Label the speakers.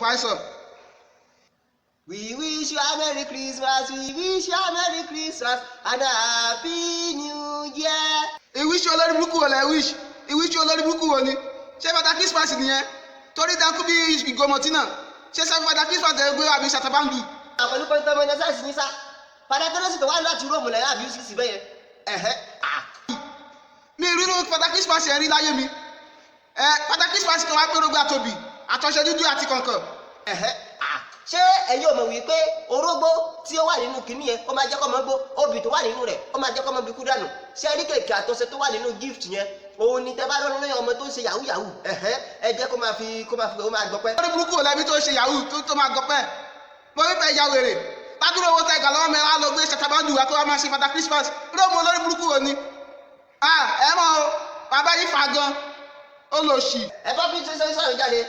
Speaker 1: proprietor.
Speaker 2: We wish you a Merry Christmas, we wish you a Merry Christmas and a Happy New Year.
Speaker 1: Ìwíṣí olórí burúkú wo lẹ wish? Ìwíṣí olórí burúkú wo ni? Ṣé Father Christmas nìyẹn? Torí dákú bí ìgòmọ̀tì náà. Ṣé sẹ́fún Father Christmas ẹ̀ gbé àbí ṣàtàbáǹdù?
Speaker 2: Pẹ̀lú pẹ́ńtọ́ mọ́ ẹ̀nẹ́sà sí ní sá. Padà tẹ́lẹ̀ sì tó wá láti Róòmù lẹ́yìn àbí sísì bẹ́yẹn.
Speaker 1: Mi rí inú Father Christmas yẹn rí láyé mi. Father Christmas kan wá pé orógbó àtòbí, àtọ̀ṣe dúdú àti kọ̀ǹkọ̀.
Speaker 2: Ṣé ẹ̀yin ò mọ̀ wípé orógbó tí ó wà nínú kinní yẹn ó máa jẹ́ kó máa gbó, obì tó wà nínú rẹ̀ ó máa jẹ́ kó máa bí kú dànù? Ṣé ẹ rí kèké àtọ̀ṣe tó wà nínú gift yẹn? Òun ni tẹ́ bá lọ́nà lóyún ọmọ tó ń ṣe yahoo yahoo. Ẹ jẹ́ kó máa fi ó máa gbọ́pẹ́.
Speaker 1: Olórí burúkú wo lẹbi tó ṣe yahoo tó máa gbọ́pẹ́? Mo rí pé ìyá wèrè. Ládùúgbò owó tẹ gàlọ́wọ́ mi á lọ gbé ṣàtàbáǹdù wá kó wá máa ṣe Father Christmas. Róòmù olórí burúkú wo ni? Ẹ mọ̀ o, bàbá yìí fà gan. Ó lọ sí.
Speaker 2: Ẹ bá fi ṣe sọ́yìn jáde.